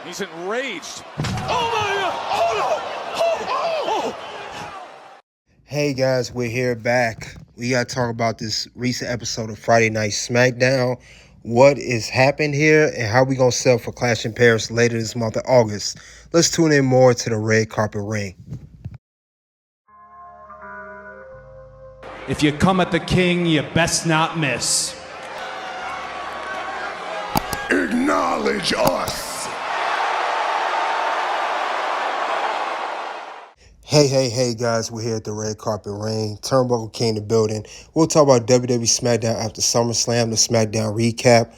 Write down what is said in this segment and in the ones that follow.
He's enraged. Oh my God! Oh no! Oh! Hey guys, we're here back. We got to talk about this recent episode of Friday Night SmackDown. What is happening here and how we going to sell for Clash in Paris later this month of August. Let's tune in more to the red carpet ring. If you come at the king, you best not miss. Acknowledge us. Hey guys, we're here at the red carpet ring. Turnbuckle King in the building. We'll talk about WWE SmackDown after Summerslam, the SmackDown recap.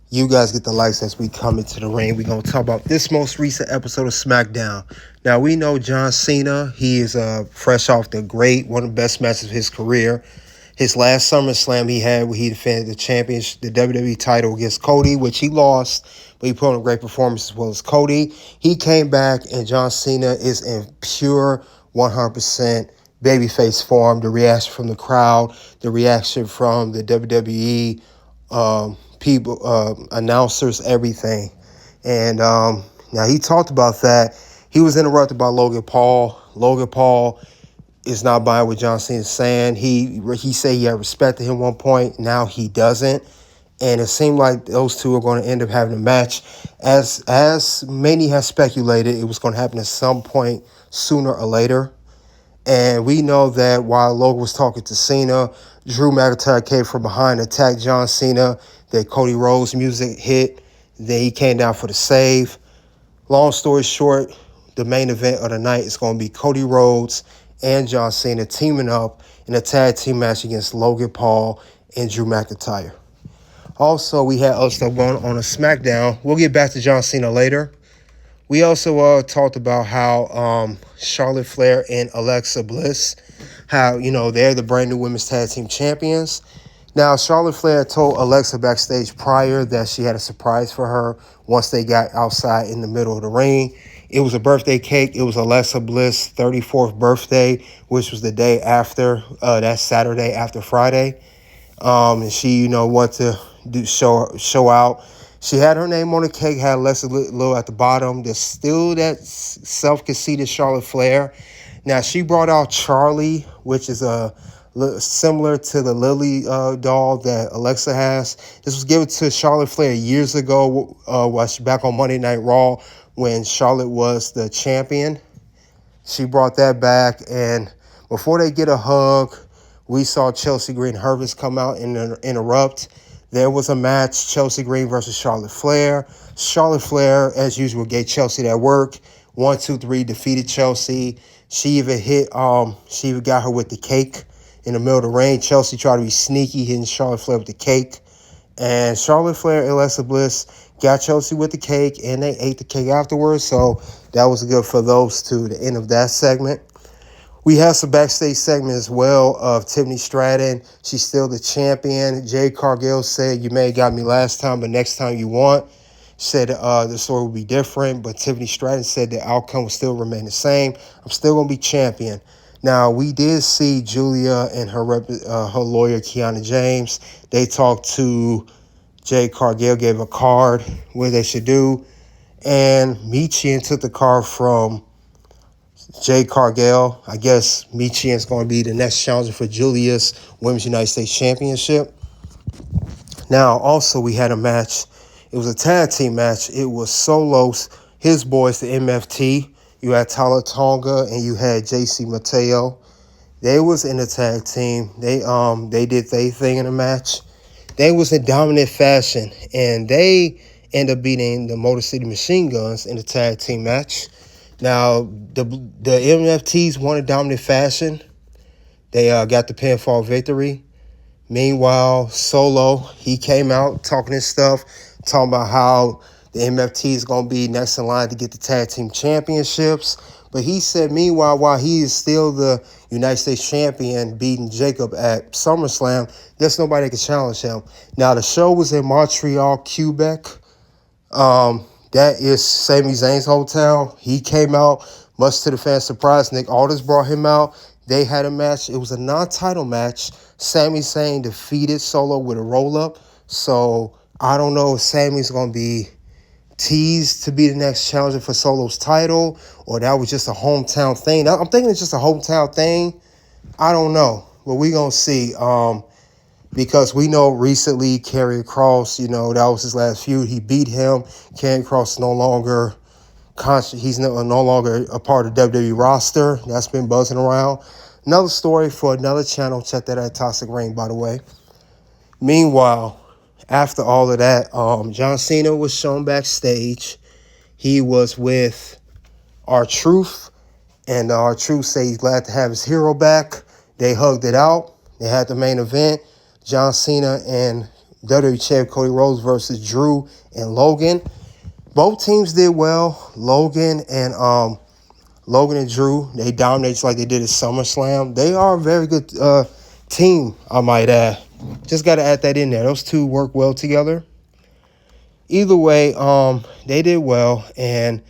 You guys get the likes as we come into the ring. We're going to talk about this most recent episode of SmackDown. Now, we know John Cena. He is fresh off the one of the best matches of his career. His last SummerSlam he had where he defended the WWE title against Cody, which he lost, but he put on a great performance as well as Cody. He came back, and John Cena is in pure 100% babyface form. The reaction from the crowd, the reaction from the WWE people, announcers, everything. And now he talked about that. He was interrupted by Logan Paul. Logan Paul is not buying what John Cena is saying. He said he had respected him at one point. Now he doesn't. And it seemed like those two are going to end up having a match. As many have speculated, it was going to happen at some point sooner or later. And we know that while Logan was talking to Cena, Drew McIntyre came from behind, attacked John Cena. That Cody Rhodes music hit. Then he came down for the save. Long story short, the main event of the night is going to be Cody Rhodes and John Cena teaming up in a tag team match against Logan Paul and Drew McIntyre. Also, we had other stuff going on SmackDown. We'll get back to John Cena later. We also talked about how Charlotte Flair and Alexa Bliss, how, they're the brand new women's tag team champions. Now, Charlotte Flair told Alexa backstage prior that she had a surprise for her once they got outside in the middle of the ring. It was a birthday cake. It was Alexa Bliss' 34th birthday, which was the day after, that Saturday after Friday. And she, wanted to show out. She had her name on the cake, had Alexa Little at the bottom. There's still that self-conceited Charlotte Flair. Now, she brought out Charlie, which is similar to the Lily doll that Alexa has. This was given to Charlotte Flair years ago, while she back on Monday Night Raw when Charlotte was the champion. She brought that back, and before they get a hug, we saw Chelsea Green Hervis come out and interrupt. There was a match, Chelsea Green versus Charlotte Flair. Charlotte Flair, as usual, gave Chelsea that work. 1, 2, 3, defeated Chelsea. She even got her with the cake in the middle of the ring. Chelsea tried to be sneaky, hitting Charlotte Flair with the cake. And Charlotte Flair and Alexa Bliss got Chelsea with the cake, and they ate the cake afterwards. So that was good for those two, the end of that segment. We have some backstage segment as well of Tiffany Stratton. She's still the champion. Jade Cargill said, "You may have got me last time, but next time you want." Said the story will be different, but Tiffany Stratton said the outcome will still remain the same. I'm still going to be champion. Now, we did see Julia and her lawyer, Kiana James. They talked to Jade Cargill, gave a card, what they should do. And Michigan took the card from Jade Cargill. I guess Michigan's going to be the next challenger for Julia's Women's United States Championship. Now, also, we had a match. It was a tag team match. It was Solos, his boys, the MFT. You had Tyler Tonga and you had JC Mateo. They was in the tag team. They did their thing in the match. They was in dominant fashion, and they ended up beating the Motor City Machine Guns in the tag team match. Now, the MFTs won in dominant fashion. They got the pinfall victory. Meanwhile, Solo, he came out talking his stuff, talking about how the MFT is going to be next in line to get the tag team championships. But he said, meanwhile, while he is still the United States champion, beating Jacob at SummerSlam, there's nobody that can challenge him. Now, the show was in Montreal, Quebec. That is Sami Zayn's hometown. He came out, much to the fans' surprise. Nick Aldis brought him out. They had a match. It was a non-title match. Sami Zayn defeated Solo with a roll-up. So I don't know if Sami's going to be teased to be the next challenger for Solo's title, or that was just a hometown thing. I'm thinking it's just a hometown thing. I don't know, but we gonna see. Because we know recently Karrion Kross, that was his last feud. He beat him. Karrion Kross is no longer he's no longer a part of the WWE roster. That's been buzzing around. Another story for another channel. Check that out, Toxic Reign, by the way. Meanwhile, after all of that, John Cena was shown backstage. He was with R-Truth, and R-Truth said he's glad to have his hero back. They hugged it out. They had the main event. John Cena and WWE Champ Cody Rhodes versus Drew and Logan. Both teams did well. Logan and Drew, they dominated just like they did at SummerSlam. They are a very good team, I might add. Just got to add that in there. Those two work well together. Either way, they did well, and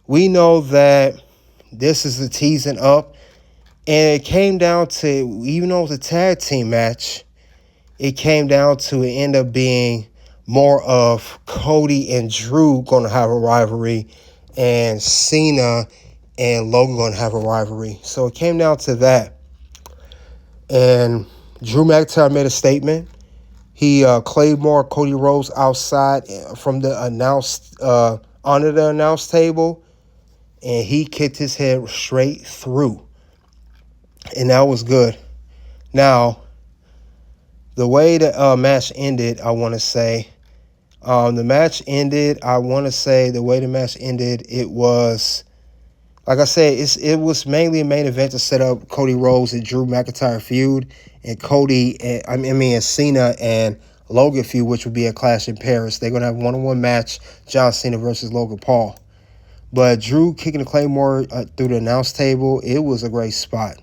we know that this is the teasing up, and it came down to, even though it was a tag team match, it came down to it end up being more of Cody and Drew going to have a rivalry and Cena and Logan going to have a rivalry. So it came down to that. And Drew McIntyre made a statement. He Claymore Cody Rhodes outside from the under the announce table, and he kicked his head straight through. And that was good. Now, the way the match ended, I want to say, the way the match ended, it was, like I said, it was mainly a main event to set up Cody Rhodes and Drew McIntyre feud, and Cena and Logan feud, which would be a Clash in Paris. They're going to have a one-on-one match, John Cena versus Logan Paul. But Drew kicking the Claymore through the announce table, it was a great spot.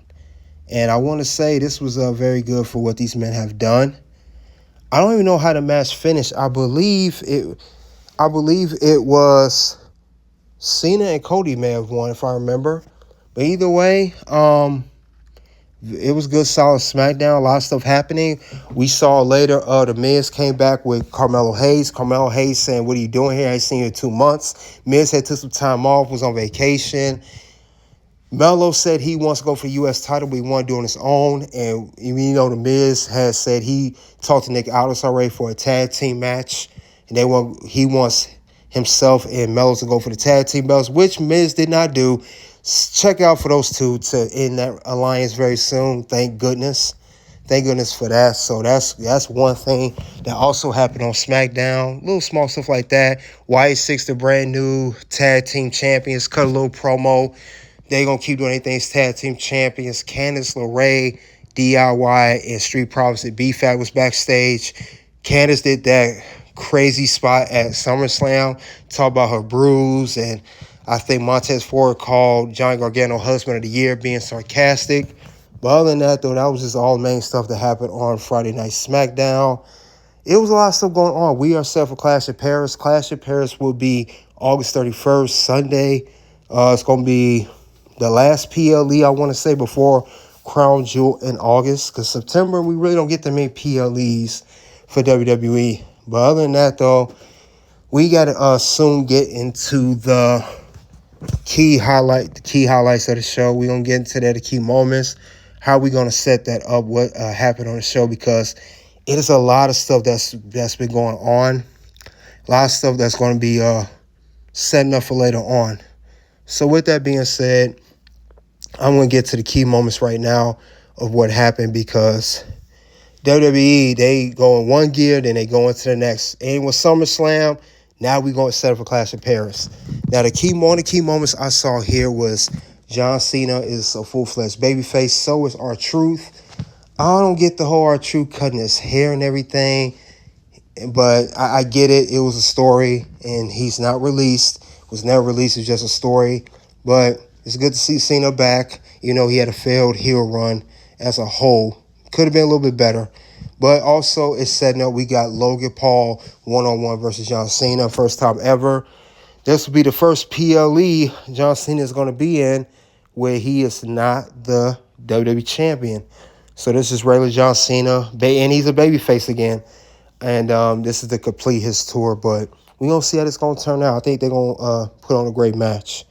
And I want to say this was very good for what these men have done. I don't even know how the match finished. I believe it was Cena and Cody may have won, if I remember. But either way, it was good, solid SmackDown. A lot of stuff happening. We saw later The Miz came back with Carmelo Hayes. Carmelo Hayes saying, "What are you doing here? I ain't seen you in 2 months." Miz had took some time off, was on vacation. Melo said he wants to go for the U.S. title, but he wanted to do it on his own. And The Miz has said he talked to Nick Aldis already for a tag team match. And he wants himself and Melo to go for the tag team belts, which Miz did not do. Check out for those two to end that alliance very soon. Thank goodness. Thank goodness for that. So that's one thing that also happened on SmackDown. Little small stuff like that. Wyatt Six, the brand new tag team champions, cut a little promo. They're going to keep doing anything as tag team champions. Candice LeRae, DIY, and Street Profits at B-Fat was backstage. Candice did that crazy spot at SummerSlam, talk about her bruise, and I think Montez Ford called Johnny Gargano Husband of the Year, being sarcastic. But other than that, though, that was just all the main stuff that happened on Friday Night SmackDown. It was a lot of stuff going on. We are set for Clash of Paris. Clash of Paris will be August 31st, Sunday. It's going to be the last PLE, I want to say, before Crown Jewel in August. Because September, we really don't get that many PLEs for WWE. But other than that, though, we got to soon get into the key highlights of the show. We're going to get into that, the key moments. How we going to set that up, what happened on the show, because it is a lot of stuff that's been going on. A lot of stuff that's going to be setting up for later on. So with that being said, I'm going to get to the key moments right now of what happened, because WWE, they go in one gear, then they go into the next. And with SummerSlam, now we're going to set up for Clash of Paris. Now, the key moments I saw here was John Cena is a full-fledged babyface. So is R-Truth. I don't get the whole R-Truth cutting his hair and everything, but I get it. It was a story, and he's not released. Was never released. It's just a story. But it's good to see Cena back. He had a failed heel run as a whole. Could have been a little bit better. But also, it's setting up. We got Logan Paul one-on-one versus John Cena. First time ever. This will be the first PLE John Cena is going to be in where he is not the WWE champion. So this is regular John Cena. And he's a babyface again. And this is to complete his tour. But We're going to see how this going to turn out. I think they're going to put on a great match.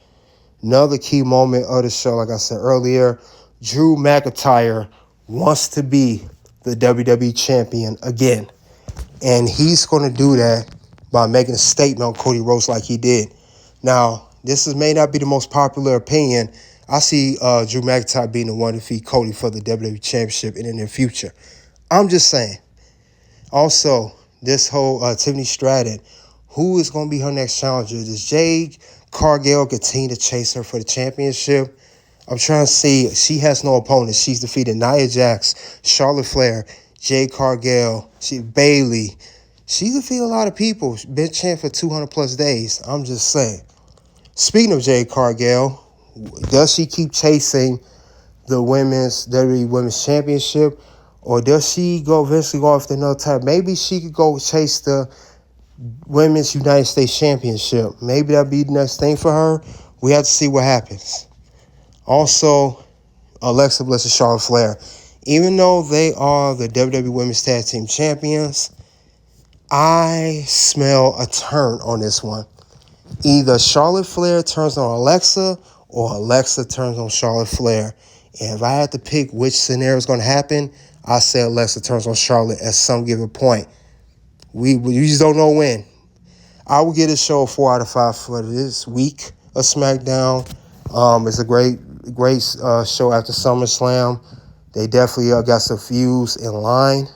Another key moment of the show, like I said earlier, Drew McIntyre wants to be the WWE champion again. And he's going to do that by making a statement on Cody Rhodes like he did. Now, may not be the most popular opinion. I see Drew McIntyre being the one to defeat Cody for the WWE Championship in the near future. I'm just saying. Also, this whole Tiffany Stratton, who is going to be her next challenger? Does Jade Cargill continue to chase her for the championship? I'm trying to see. She has no opponent. She's defeated Nia Jax, Charlotte Flair, Jade Cargill, Bayley. She's defeated a lot of people. She's been champ for 200+ days. I'm just saying. Speaking of Jade Cargill, does she keep chasing the WWE Women's Championship, or does she eventually go after another title? Maybe she could go chase the Women's United States Championship. Maybe that'd be the next thing for her. We have to see what happens. Also, Alexa Bliss and Charlotte Flair. Even though they are the WWE Women's Tag Team Champions, I smell a turn on this one. Either Charlotte Flair turns on Alexa or Alexa turns on Charlotte Flair. And if I had to pick which scenario is going to happen, I say Alexa turns on Charlotte at some given point. We just don't know when. I will give this show a 4 out of 5 for this week of SmackDown. It's a great show after SummerSlam. They definitely got some feuds in line.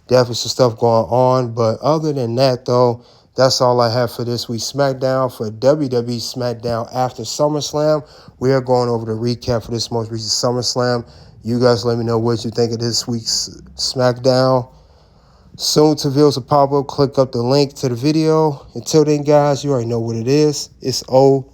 Definitely some stuff going on. But other than that, though, that's all I have for this week's SmackDown. For WWE SmackDown after SummerSlam, we are going over the recap for this most recent SummerSlam. You guys let me know what you think of this week's SmackDown. Soon to views will pop up. Click up the link to the video. Until then, guys, you already know what it is. It's OUT.